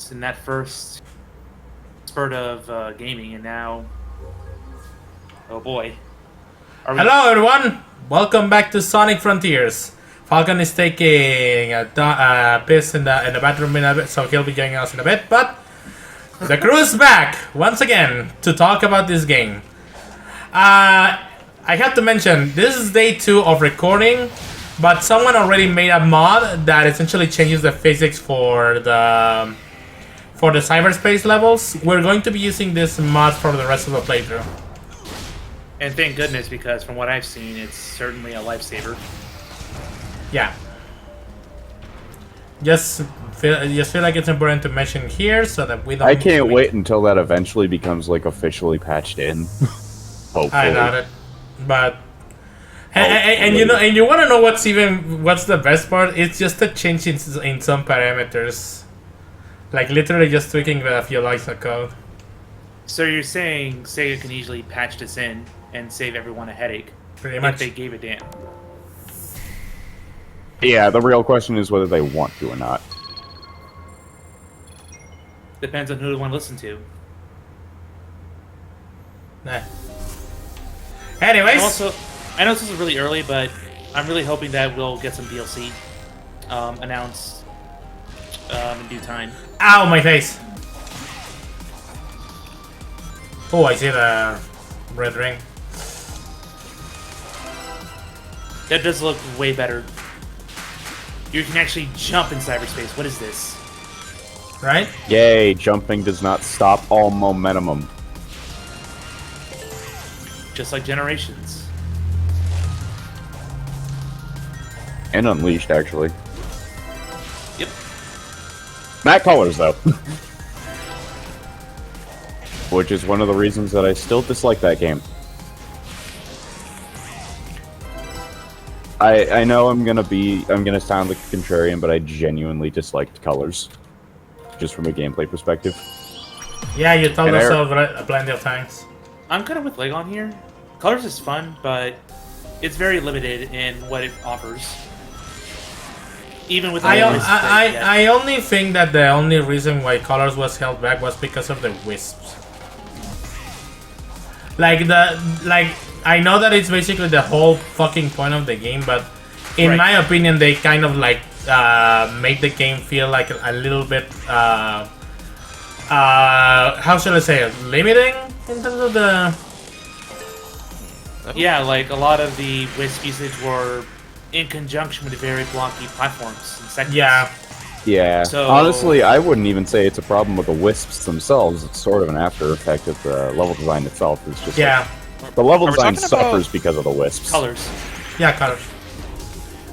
out in that first spurt of gaming, and now, oh boy. Hello everyone! Welcome back to Sonic Frontiers. Falcon is taking a piss in the bathroom in a bit, so he'll be joining us in a bit, but the crew is back once again to talk about this game. I have to mention, this is day 2 of recording, but someone already made a mod that essentially changes the physics for the cyberspace levels. We're going to be using this mod for the rest of the playthrough. And thank goodness, because from what I've seen, it's certainly a lifesaver. Yeah. Just feel like it's important to mention here so that we don't... I can't wait until that eventually becomes, like, officially patched in. Hopefully. I doubt it. But... And you want to know what's the best part? It's just a change in some parameters. Like, literally just tweaking a few lines of code. So you're saying Sega can easily patch this in and save everyone a headache? Pretty much. If they gave a damn. Yeah, the real question is whether they want to or not. Depends on who they want to listen to. Nah. Anyways. Also, I know this is really early, but I'm really hoping that we'll get some DLC announced in due time. Ow, my face! Oh, I see the red ring. That does look way better. You can actually jump in cyberspace. What is this? Right? Yay, jumping does not stop all momentum. Just like Generations. And Unleashed, actually. Yep. Matte colors, though. Which is one of the reasons that I still dislike that game. I know I'm gonna sound like a contrarian, but I genuinely disliked colors. Just from a gameplay perspective. Yeah, you told us so plenty of times. I'm kind of with Leg on here. Colors is fun, but it's very limited in what it offers. Even with I only think that the only reason why Colors was held back was because of the wisps. I know that it's basically the whole fucking point of the game, but in my opinion, they kind of like make the game feel like a little bit how should I say it? Limiting in terms of the... Yeah, like a lot of the wisp usage were in conjunction with the very blocky platforms and sections. Yeah. So, honestly, I wouldn't even say it's a problem with the wisps themselves. It's sort of an after effect of the level design itself. It's just like, the level design suffers because of the wisps. Colors. Yeah, colors.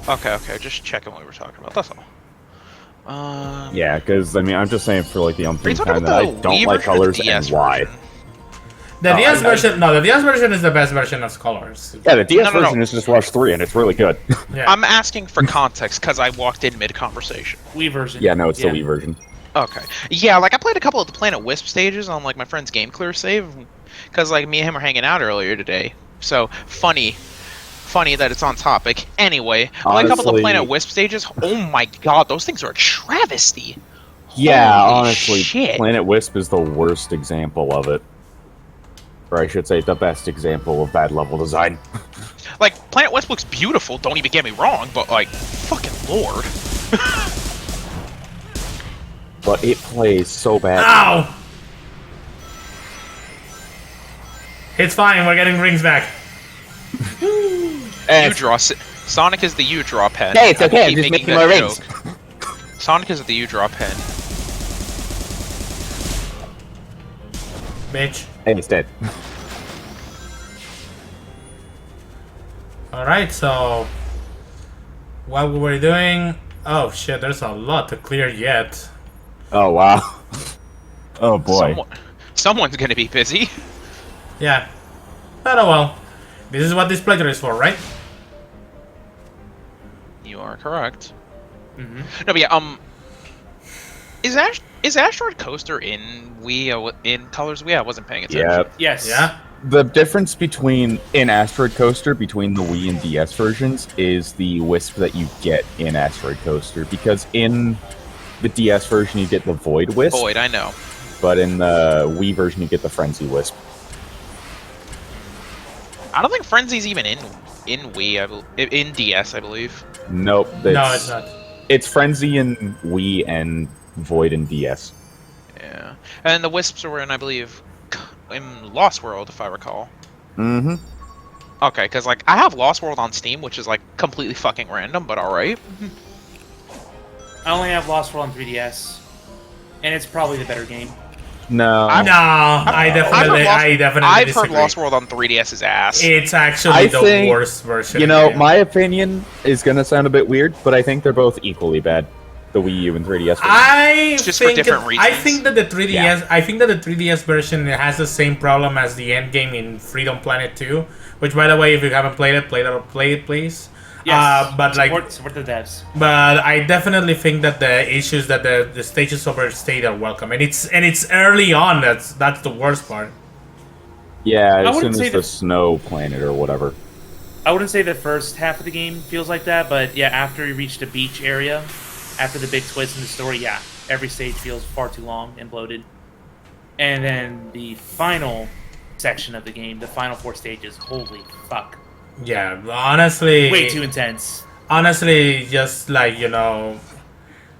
Okay, just checking what we were talking about. That's all. Yeah, because I mean, I'm just saying for like the umpteenth time that I don't Wii like version or colors the DS and why. version? The DS version, the DS version is the best version of Colors. Yeah, the DS version is just Rush 3, and it's really good. Yeah. I'm asking for context because I walked in mid-conversation. Wii version. Yeah, no, it's the Wii version. Okay. Yeah, like I played a couple of the Planet Wisp stages on like my friend's Game Clear save, because like me and him were hanging out earlier today. So funny that it's on topic. Anyway, I played a couple of the Planet Wisp stages. Oh my god, those things are a travesty. Yeah, Holy honestly, shit. Planet Wisp is the worst example of it. Or I should say, the best example of bad level design. Like, Planet Wisp looks beautiful, don't even get me wrong, but like, fucking lord. But it plays so bad. Ow! It's fine, we're getting rings back. Sonic is the U-draw pen. Hey, it's okay, I I'm keep just making that more rings. joke. Sonic is the U-draw pen. Bitch. And it's dead. Alright, so... What were we doing? Oh shit, there's a lot to clear yet. Oh, wow. Oh, boy. Someone's gonna be busy. Yeah. But oh well. This is what this playthrough is for, right? You are correct. Mm-hmm. No, but yeah, is Asteroid Coaster in Wii in Colors Wii? I wasn't paying attention. Yeah. Yes. Yeah. The difference between in Asteroid Coaster between the Wii and DS versions is the wisp that you get in Asteroid Coaster, because in the DS version, you get the Void Wisp. Void, I know. But in the Wii version, you get the Frenzy Wisp. I don't think Frenzy's even in Wii. In DS, I believe. Nope. No, it's not. It's Frenzy in Wii and Void in DS. Yeah, and the Wisps were in, I believe, in Lost World, if I recall. Mm-hmm. Okay, because like I have Lost World on Steam, which is like completely fucking random, but all right. I only have Lost World on 3DS, and it's probably the better game. No. I definitely I've disagree. heard Lost World on 3DS's ass. It's actually the worst version. You know, my opinion is gonna sound a bit weird, but I think they're both equally bad. The Wii U and 3DS version. Just for different reasons. I think that the 3DS version has the same problem as the end game in Freedom Planet 2, which, by the way, if you haven't played it, play it, please. Yes, but like, support the devs. But I definitely think that the issues that the stages overstayed are welcome, and it's early on. That's the worst part. Yeah, as soon as the snow planet or whatever. I wouldn't say the first half of the game feels like that, but yeah, after you reach the beach area, after the big twist in the story, yeah, every stage feels far too long and bloated. And then the final section of the game, the final 4 stages, holy fuck. Yeah, honestly, way too intense. Honestly, just like, you know,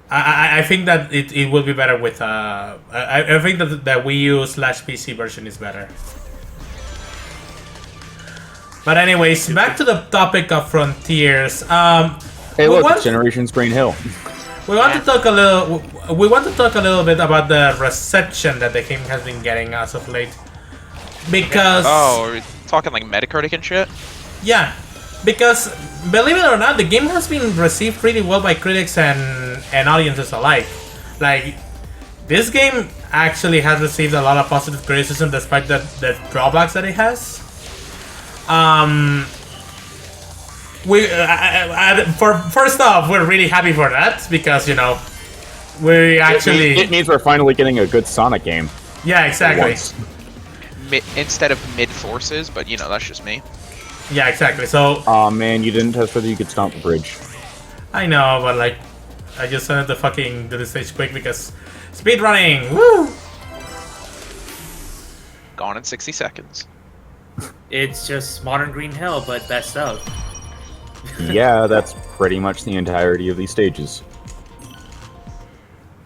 I think that it will be better with I think that the Wii U / PC version is better. But anyways, back to the topic of Frontiers. Hey, look, it's Generations Green Hill. We want to talk a little bit about the reception that the game has been getting as of late, because are we talking like Metacritic and shit? Yeah, because believe it or not, the game has been received pretty well by critics and audiences alike. Like, this game actually has received a lot of positive criticism despite the drawbacks that it has. First off, we're really happy for that because, you know, we actually... It means we're finally getting a good Sonic game. Yeah, exactly. Instead of mid-forces, but, you know, that's just me. Yeah, exactly. So... Aw, man, you didn't test whether you could stomp the bridge. I know, but, like, I just wanted to fucking do the stage quick because... Speedrunning! Woo! Gone in 60 seconds. It's just modern Green Hill, but best of. Yeah, that's pretty much the entirety of these stages.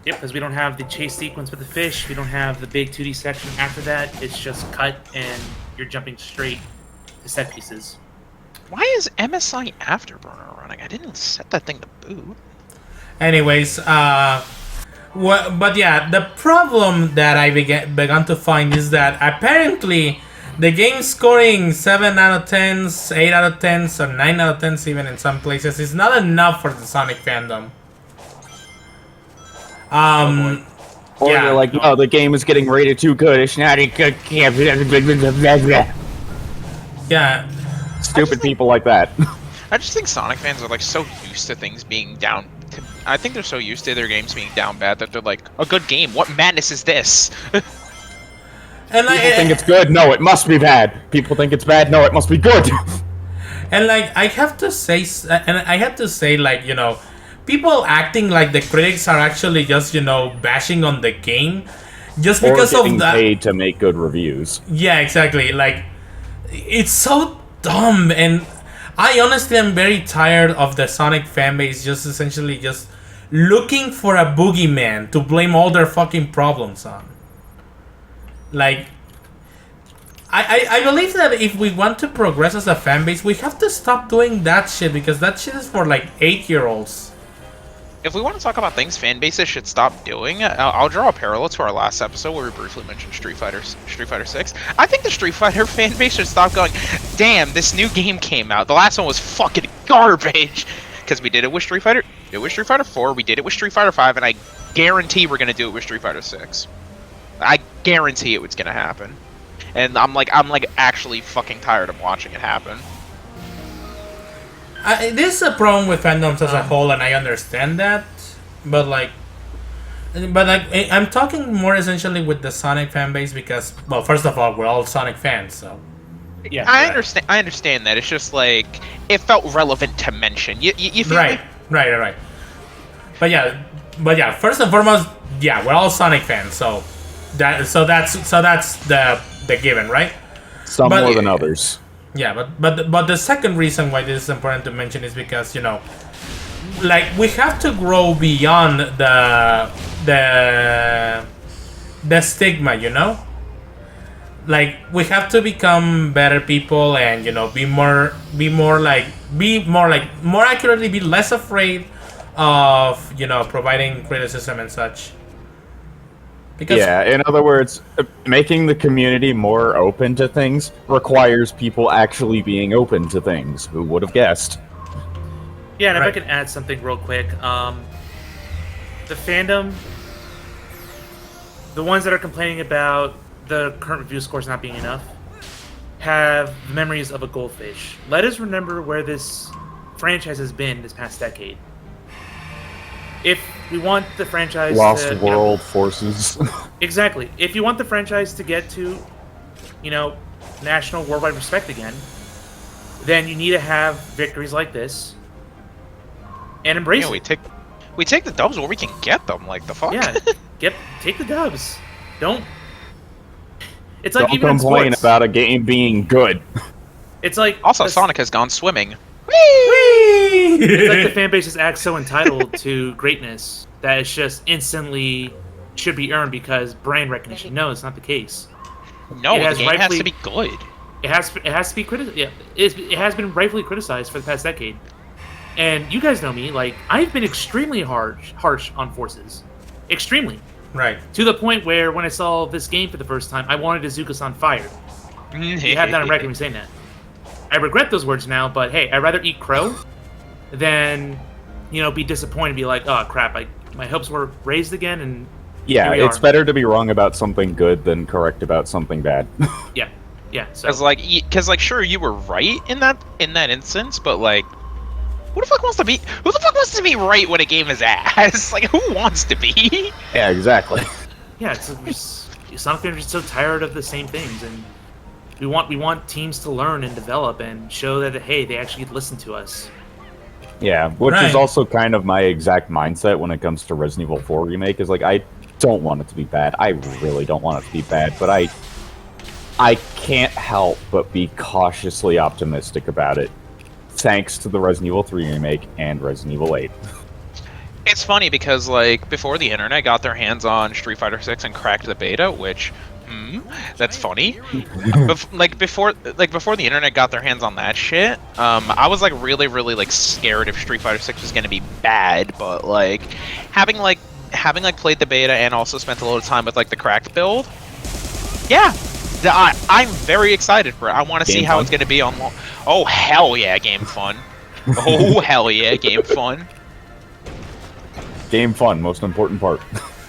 Yep, because we don't have the chase sequence with the fish, we don't have the big 2D section after that, it's just cut and you're jumping straight to set pieces. Why is MSI Afterburner running? I didn't set that thing to boot. Anyways, but yeah, the problem that I began to find is that apparently the game scoring 7 out of 10s, 8 out of 10s, or 9 out of 10s even in some places is not enough for the Sonic fandom. Or yeah. they're like, no, the game is getting rated too good. It's not a good game. Yeah. Stupid people like that. I just think Sonic fans are like so used to things being down. I think they're so used to their games being down bad that they're like, a good game. What madness is this? And like, People think it's good. No, it must be bad. People think it's bad. No, it must be good. And like, I have to say, like, you know, people acting like the critics are actually just, you know, bashing on the game just because or getting of that. paid to make good reviews. Yeah, exactly. Like, it's so dumb, and I honestly am very tired of the Sonic fanbase just essentially just looking for a boogeyman to blame all their fucking problems on. Like, I believe that if we want to progress as a fanbase, we have to stop doing that shit because that shit is for like 8-year-olds. If we want to talk about things fan bases should stop doing, I'll draw a parallel to our last episode where we briefly mentioned Street Fighter 6. I think the Street Fighter fan base should stop going, damn, this new game came out. The last one was fucking garbage. Because we did it with Street Fighter. It was Street Fighter 4. We did it with Street Fighter 5, and I guarantee we're gonna do it with Street Fighter 6. I guarantee it was gonna happen. And I'm actually fucking tired of watching it happen. This is a problem with fandoms as a whole, and I understand that, but I'm talking more essentially with the Sonic fan base because, well, first of all, we're all Sonic fans, so. Yeah, I understand that. It's just like it felt relevant to mention. You feel right, me? right. But yeah, but yeah, first and foremost, yeah, we're all Sonic fans, so that's the given, right? Some But- more than others. Yeah, but the second reason why this is important to mention is because, you know, like, we have to grow beyond the stigma, you know? Like, we have to become better people and, you know, more accurately, be less afraid of, you know, providing criticism and such. Because Yeah, in other words, making the community more open to things requires people actually being open to things. Who would have guessed? Yeah, and if I Right. can add something real quick, the fandom, the ones that are complaining about the current review scores not being enough, have memories of a goldfish. Let us remember where this franchise has been this past decade. If we want the franchise Lost to, World Forces. exactly. If you want the franchise to get to, you know, national worldwide respect again, then you need to have victories like this and embrace Yeah, it. we take the dubs where we can get them. Like the fuck. Yeah, take the dubs. Don't. It's like Don't even in complain sports. about a game being good. It's like Also, the- Sonic has gone swimming. It's like the fan base just acts so entitled to greatness that it's just instantly should be earned because brand recognition. No, it's not the case. No, It the has game has rightfully- to be good. It has to be criticized. Yeah, it has been rightfully criticized for the past decade. And you guys know me. Like, I've been extremely harsh on Forces, extremely, right. to the point where when I saw this game for the first time, I wanted Azuka-san fired. You have that on record me saying that. I regret those words now, but hey, I'd rather eat crow than, you know, be disappointed and be like, oh crap, my hopes were raised again, and Yeah, here we it's are. better to be wrong about something good than correct about something bad. Yeah. So Because like, sure, you were right in that instance, but like, who the fuck wants to be right when a game is ass? Like, who wants to be? Yeah, exactly. yeah, Sonic fans are just so tired of the same things, and we want teams to learn and develop and show that hey, they actually listen to us. Yeah, which Right. is also kind of my exact mindset when it comes to Resident Evil 4 Remake, is like, I don't want it to be bad. I really don't want it to be bad, but I can't help but be cautiously optimistic about it, thanks to the Resident Evil 3 Remake and Resident Evil 8. It's funny because like before the internet got their hands on Street Fighter 6 and cracked the beta, which that's funny. Before the internet got their hands on that shit, I was like really like scared if Street Fighter 6 was gonna be bad. But like having played the beta and also spent a little time with like the cracked build, yeah, I'm very excited for it. I want to see Game how fun? it's gonna be on. Oh hell yeah, game fun! Oh hell yeah, game fun! Game fun, most important part.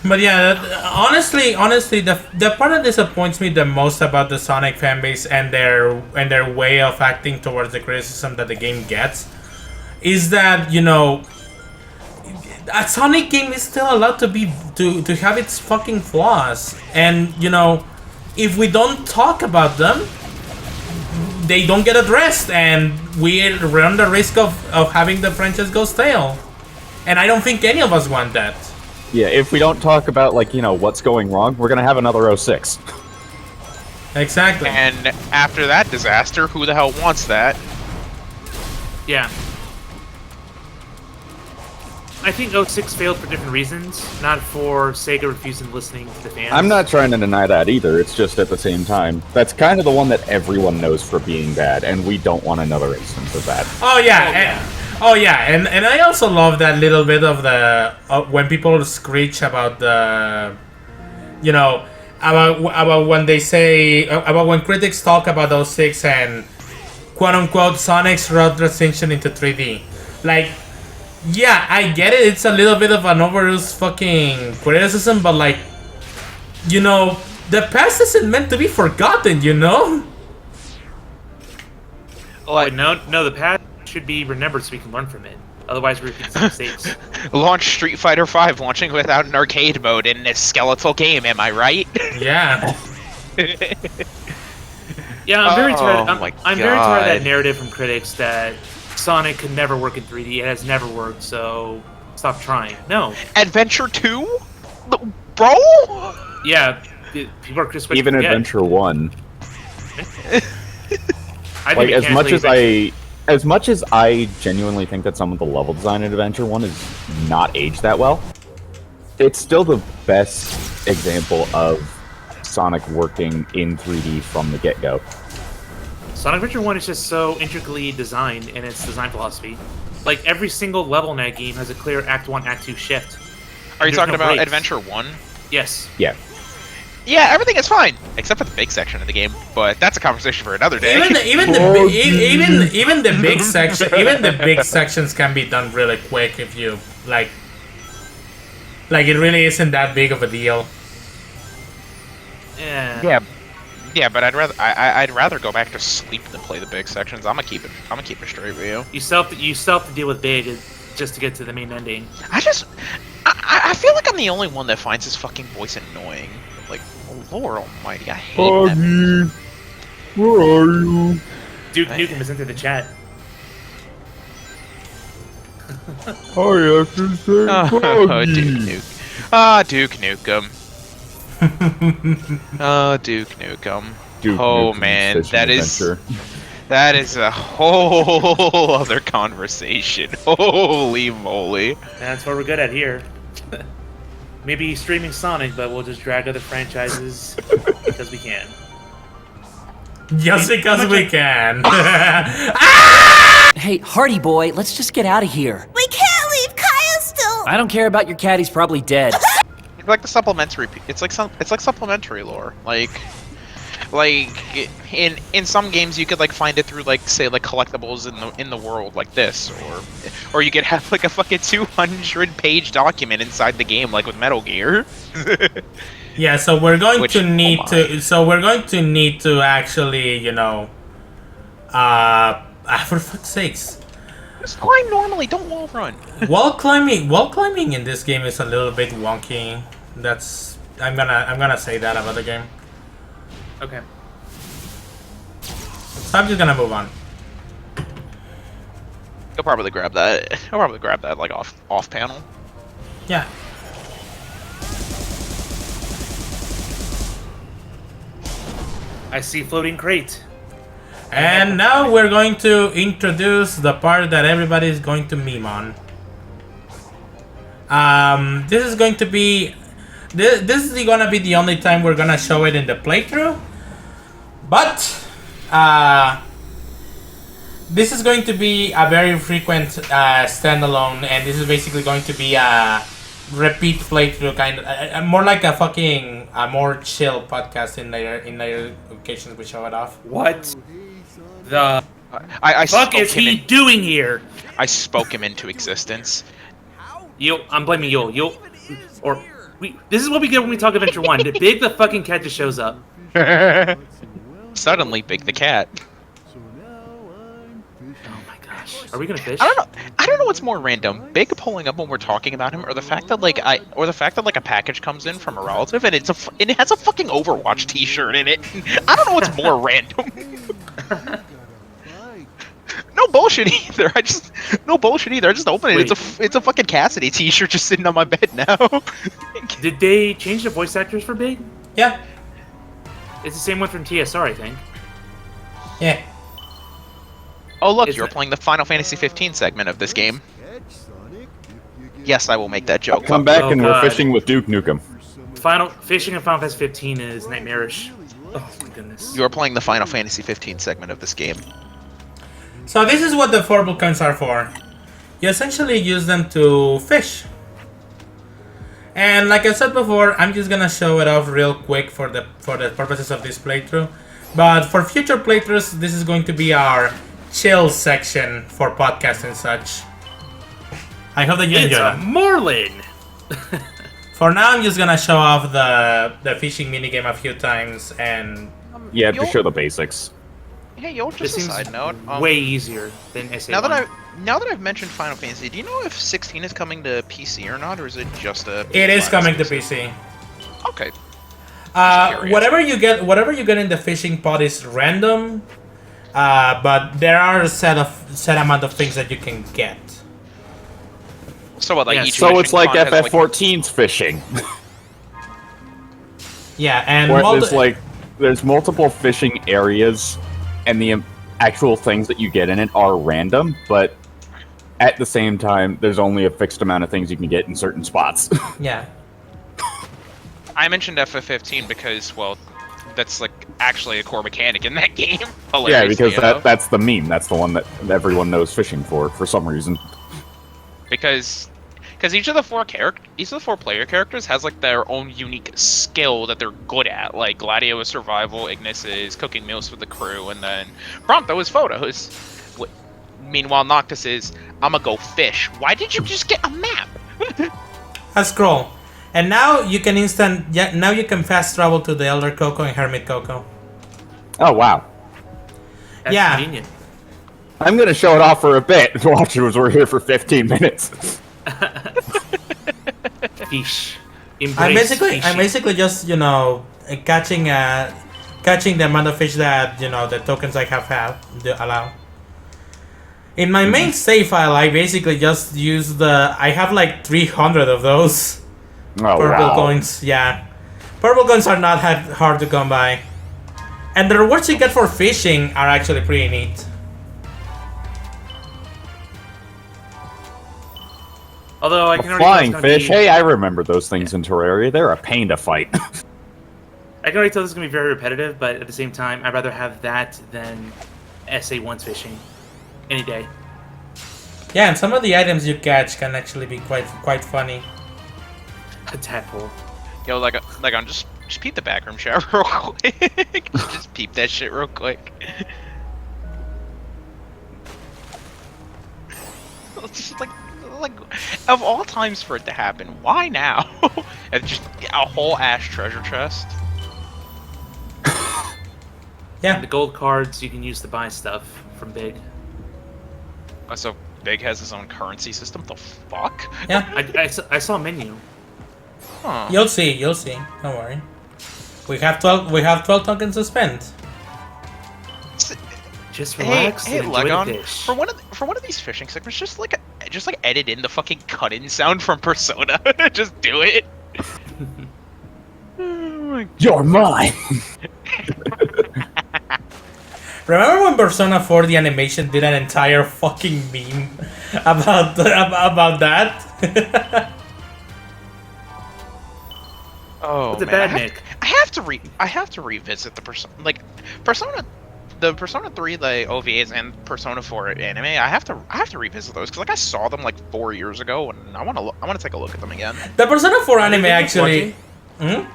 But yeah, honestly, the part that disappoints me the most about the Sonic fanbase and their way of acting towards the criticism that the game gets is that, you know, a Sonic game is still allowed to have its fucking flaws, and you know, if we don't talk about them, they don't get addressed, and we run the risk of having the franchise go stale. And I don't think any of us want that. Yeah, if we don't talk about, like, you know, what's going wrong, we're gonna have another 06. Exactly. And after that disaster, who the hell wants that? Yeah. I think 06 failed for different reasons, not for Sega refusing listening to the fans. I'm not trying to deny that either, it's just at the same time, that's kind of the one that everyone knows for being bad, and we don't want another instance of that. Oh yeah, and I also love that little bit of the when people screech about the, you know, about when they say about when critics talk about 06 and quote unquote Sonic's road transition into 3D. Like, yeah, I get it. It's a little bit of an overused fucking criticism, but like, you know, the past isn't meant to be forgotten. You know. Wait, no, the past should be remembered so we can learn from it. Otherwise, we're repeating some mistakes. Launch Street Fighter V launching without an arcade mode in this skeletal game, am I right? Yeah. Yeah, I'm very tired. Oh my I'm very tired of that God. narrative from critics that Sonic could never work in 3D. It has never worked, so stop trying. No. Adventure 2? Bro? Yeah, people are just Even forget. Adventure 1. I Like, think as much as I genuinely think that some of the level design in Adventure 1 is not aged that well, it's still the best example of Sonic working in 3D from the get-go. Sonic Adventure 1 is just so intricately designed in its design philosophy. Like, every single level in that game has a clear Act 1, Act 2 shift. Are you There's talking no about breaks. Adventure 1? Yes. Yeah. Yeah, everything is fine except for the big section of the game, but that's a conversation for another day. Even the big section, even the big sections can be done really quick if you like. Like it really isn't that big of a deal. Yeah. Yeah, but I'd rather go back to sleep than play the big sections. I'm gonna keep it straight with you. You still have to deal with big just to get to the main ending. I feel like I'm the only one that finds his fucking voice annoying. Like, oh Lord Almighty, I hate that. Where are you? Duke Nukem is into the chat. I have to say Oh, Duke Nukem. Ah, Duke Nukem. Oh, Duke Nukem. Duke Oh Nukem's man, fishing adventure. that is a whole other conversation. Holy moly. That's what we're good at here. Maybe streaming Sonic, but we'll just drag other franchises because we can. Just because we can. Hey, Hardy boy, let's just get out of here. We can't leave Kaya still. I don't care about your cat, he's probably dead. It's like the supplementary. It's like supplementary lore. Like in some games you could like find it through like say like collectibles in the world like this, or you could have like a fucking 200-page document inside the game like with Metal Gear. Yeah, so we're going Which- to oh need my. to. So we're going to need to actually, you know, for fuck's sakes, Just climb normally. Don't wall run. wall climbing in this game is a little bit wonky. I'm gonna say that about the game. Okay. So I'm just gonna move on. He'll probably grab that. He'll probably grab that like off panel. Yeah. I see floating crate. And now we're going to introduce the part that everybody is going to meme on. This is going to be this is gonna be the only time we're gonna show it in the playthrough. But this is going to be a very frequent standalone, and this is basically going to be a repeat playthrough kind of more like a fucking more chill podcast in later occasions we show it off. What the I fuck spoke is him he in- doing here? I spoke him into existence. I'm blaming you. This is what we get when we talk Adventure 1. Big the fucking cat just shows up. Suddenly, Big the Cat. Oh my gosh. Are we gonna fish? I don't know what's more random, Big pulling up when we're talking about him, or the fact that like a package comes in from a relative and it has a fucking Overwatch T-shirt in it. I don't know what's more random. No bullshit either. I just open it. Wait. It's a fucking Cassidy T-shirt just sitting on my bed now. Did they change the voice actors for Big? Yeah, It's the same one from TSR, I think. yeah. Oh look, Is you're it- playing the Final Fantasy 15 segment of this game. Yes, I will make that joke. Come back Oh, and God. we're fishing with Duke Nukem. Fishing in Final Fantasy 15 is nightmarish. Oh my goodness. You are playing the Final Fantasy 15 segment of this game. So this is what the 4 bookends are for. You essentially use them to fish. And like I said before, I'm just gonna show it off real quick for the purposes of this playthrough. But for future playthroughs, this is going to be our chill section for podcasts and such. I hope that you It's enjoy a that. Morlin! For now, I'm just gonna show off the fishing minigame a few times, and Yeah, You'll- to show the basics. Hey, yo, This just a seems side note. way easier than SA1. Now that I've mentioned Final Fantasy, do you know if 16 is coming to PC or not, or is it just a? it is PS5 coming to exclusive? PC. Okay. curious. Whatever you get in the fishing pod is random, but there are a set amount of things that you can get. So what, like Yeah, each So it's fishing like pond has, FF14's fishing. Yeah, and Where there's multiple fishing areas, and the actual things that you get in it are random, but at the same time, there's only a fixed amount of things you can get in certain spots. yeah. I mentioned FF15 because, well, that's like actually a core mechanic in that game. Yeah, because Hilariously enough. that's the meme. That's the one that everyone knows fishing for some reason. Because each of the four player characters has like their own unique skill that they're good at. Like Gladio is survival, Ignis is cooking meals for the crew, and then Prompto is photos. Meanwhile, Noctis is I'ma go fish. Why did you just get a map? A scroll. And now you can now you can fast travel to the Elder Coco and Hermit Coco. Oh wow! That's Yeah. convenient. I'm gonna show it off for a bit. Watch it as we're here for 15 minutes. Fish. I'm Embrace fishing. basically just catching the amount of fish that the tokens I have allow. In my main save file, I basically just use I have like 300 of those Oh purple wow! coins. Yeah, purple coins are not hard to come by, and the rewards you get for fishing are actually pretty neat. Although I can already Flying tell it's fish. gonna be- Hey, I remember those things in Terraria. They're a pain to fight. I can already tell this is gonna be very repetitive, but at the same time, I'd rather have that than SA1's fishing any day. Yeah, and some of the items you catch can actually be quite funny. A tadpole. Yo, I'm just peep the backroom chat real quick. Just peep that shit real quick. It's just like of all times for it to happen, why now? And just a whole ash treasure chest. Yeah, The gold cards you can use to buy stuff from Big. Oh, so Big has his own currency system. The fuck? yeah. I saw a menu. Huh. You'll see. Don't worry. We have 12 tokens to spend. Just Hey, relax hey, and enjoy the Legon. fish. For one of these fishing segments, just edit in the fucking cut-in sound from Persona. Just do it. You're mine. Remember when Persona 4 the animation did an entire fucking meme about that? Oh What's a man, bad Nick? I have to revisit the Persona 3, the OVAs, and Persona 4 anime. I have to revisit those because like I saw them like 4 years ago, and I want to take a look at them again. The Persona 4 Are they anime really worth actually. watching?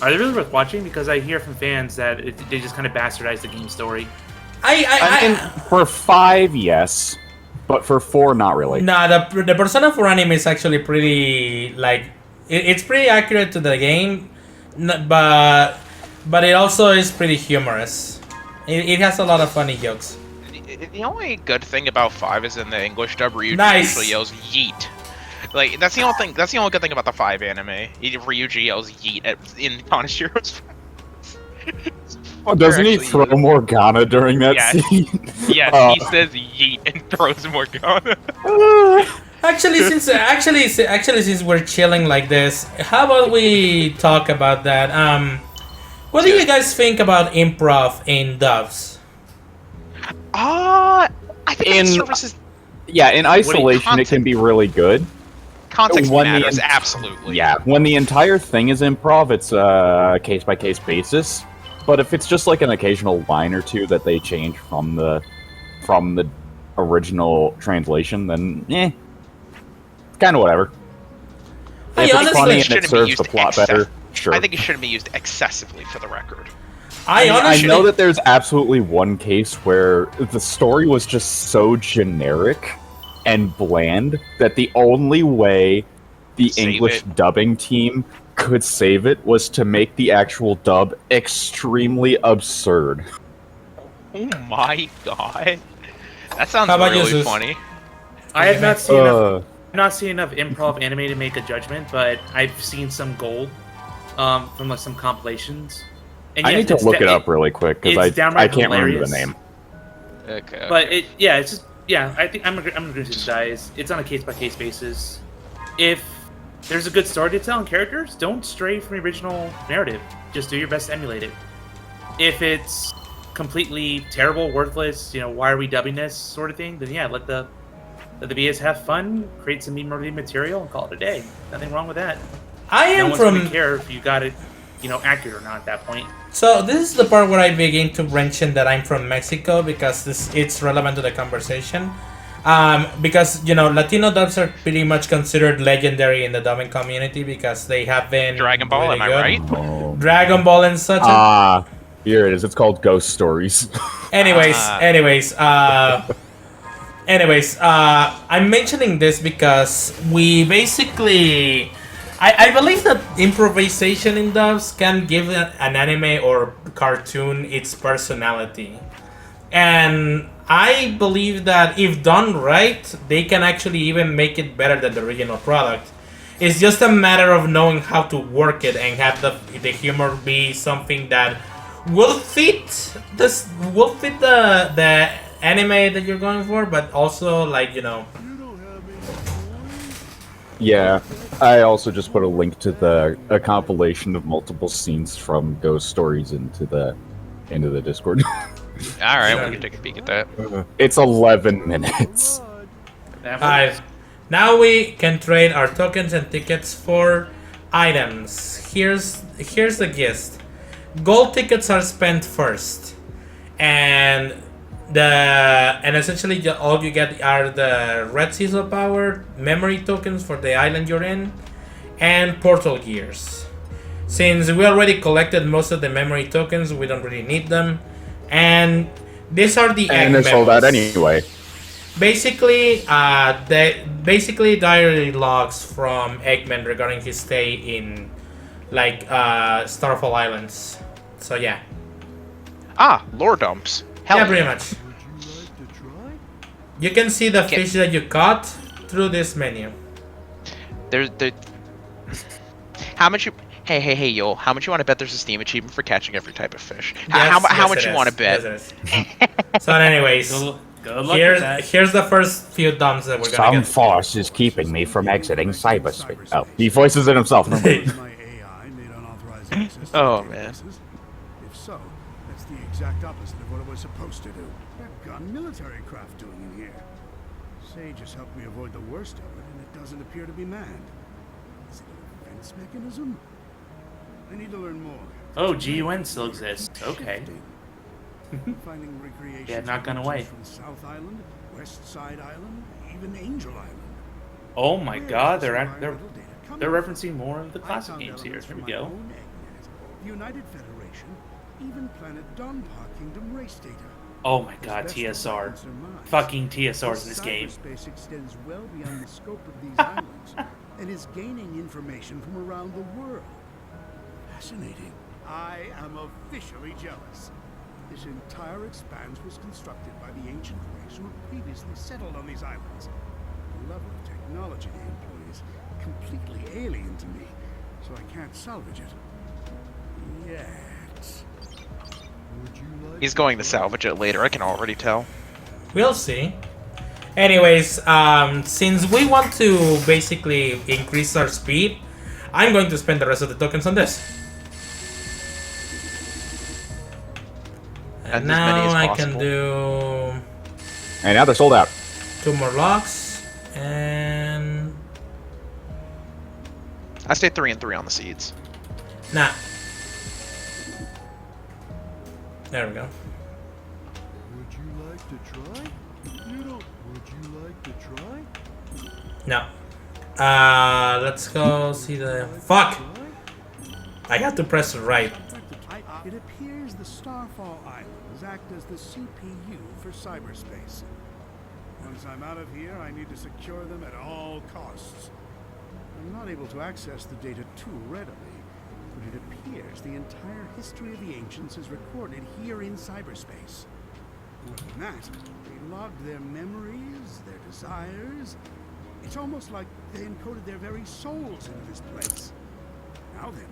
Are they really worth watching? Because I hear from fans that they just kind of bastardized the game story. I mean, for 5, yes, but for 4, not really. Nah, the Persona 4 anime is actually pretty it's pretty accurate to the game, but it also is pretty humorous. It has a lot of funny jokes. The only good thing about 5 is in the English dub, Ryuji Nice. actually yells "yeet." Like that's the only thing. That's the only good thing about the 5 anime. Ryuji yells "yeet" in Tanashiro's. Doesn't he throw Morgana during that Yes. scene? Yes, he says "yeet" and throws Morgana. Actually, since we're chilling like this, how about we talk about that? What do you guys think about improv in dubs? I think In- the services Yeah, in isolation, it can be really good. context when the matters en- absolutely. Yeah, when the entire thing is improv, it's a case-by-case basis. But if it's just like an occasional line or two that they change from the original translation, then it's kind of whatever. I If it's honestly- funny and shouldn't it be serves used the plot better, sure. I think it shouldn't be used excessively for the record. I honestly, I know that there's absolutely one case where the story was just so generic and bland that the only way the Save English it. dubbing team could save it was to make the actual dub extremely absurd. Oh my god, that sounds How about you, really Zeus? funny. I have not seen enough. Uh, I've not seen enough improv anime to make a judgment, but I've seen some gold from like some compilations. And I yes, need to it's look it up really quick because it's I downright can't remember the hilarious. name. Okay. But it's just Yeah, I think I'm agree with you guys. It's on a case-by-case basis. If there's a good story to tell and characters, don't stray from the original narrative. Just do your best to emulate it. If it's completely terrible, worthless, why are we dubbing this sort of thing, then yeah, let the BAs have fun, create some meme-worthy material, and call it a day. Nothing wrong with that. I am No one's from. gonna care if you got it, accurate or not at that point. So this is the part where I begin to mention that I'm from Mexico because it's relevant to the conversation. Because Latino dubs are pretty much considered legendary in the dubbing community because they have been Dragon Ball, really am I good. right? Oh. Dragon Ball and such. Here it is. It's called Ghost Stories. Anyways, I'm mentioning this because we basically, I believe that improvisation in dubs can give an anime or cartoon its personality. And I believe that if done right, they can actually even make it better than the original product. It's just a matter of knowing how to work it and have the humor be something that will fit the anime that you're going for, but also Yeah, I also just put a link to a compilation of multiple scenes from Ghost Stories into the Discord. All right, we can take a peek at that. It's 11 minutes. Alright, now we can trade our tokens and tickets for items. Here's the gist. Gold tickets are spent first, and essentially all you get are the red seasonal power, memory tokens for the island you're in, and portal gears. Since we already collected most of the memory tokens, we don't really need them. And these are the egg And they're sold out memos. anyway. Basically, diary logs from Eggman regarding his stay in Starfall Islands. So yeah. Lore dumps. Hell Yeah, pretty much. You can see the fish that you caught through this menu. There's how much you? Hey, yo! How much you want to bet there's a Steam achievement for catching every type of fish? How much you want to bet? Yes, it is. So, anyways, Good luck with that. here's the first few dumps that we're gonna Some get. force is keeping me from exiting cyberspace. Oh, he voices it himself. My AI made unauthorized access to Oh, the man. databases? If so, that's the exact opposite of what it was supposed to do. What gun military craft doing in here? Sage has helped me avoid the worst of it, and it doesn't appear to be manned. Is it a defense mechanism? I need to learn more. Oh, GUN still exists. Okay. Finding recreation. Yeah, not gone away. From South Island, West Side Island, even Angel Island. Oh my God, they're Environmental data coming they're from? referencing more of the I classic found games here. elements Here we from my go. own Eggnet, the United Federation, even planet Donpa Kingdom race data. Oh my As God, best I can TSR. surmise, Fucking TSRs in this game. Cyberspace extends well beyond the scope of these islands and is gaining information from around the world. Fascinating. I am officially jealous. This entire expanse was constructed by the ancient race who had previously settled on these islands. The level of technology they employ is completely alien to me, so I can't salvage it. Yet. He's going to salvage it later. I can already tell. We'll see. Anyways, since we want to basically increase our speed, I'm going to spend the rest of the tokens on this. And And as many now as I can possible. do And now they're sold out. 2 more locks, and I stayed 3 and 3 on the seeds. nah. There we go. Would you like to try? Would you like to try? No. Let's go see the fuck. I got to press right. It appears the Starfall Islands act as the CPU for cyberspace. Once I'm out of here, I need to secure them at all costs. I'm not able to access the data too readily, but it appears the entire history of the ancients is recorded here in cyberspace. More than that, they logged their memories, their desires. It's almost like they encoded their very souls into this place. Now then,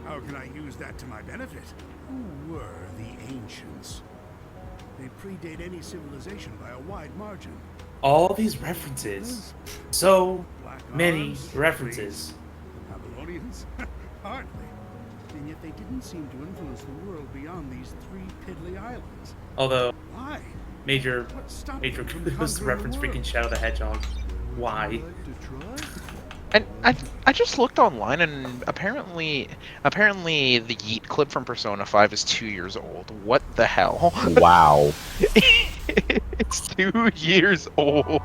how can I use that to my benefit? Who were the ancients? They predate any civilization by a wide margin. All these references. So Black many arms, references. The Babylonians? Hardly. And yet they didn't seem to influence the world beyond these 3 piddly islands. Although, Why? major What stopped Major them from Kudos conquering reference the world? freaking Shadow the Hedgehog. Why? Detroit? And I just looked online, and apparently the Yeet clip from Persona 5 is 2 years old. What the hell? Wow. It's 2 years old.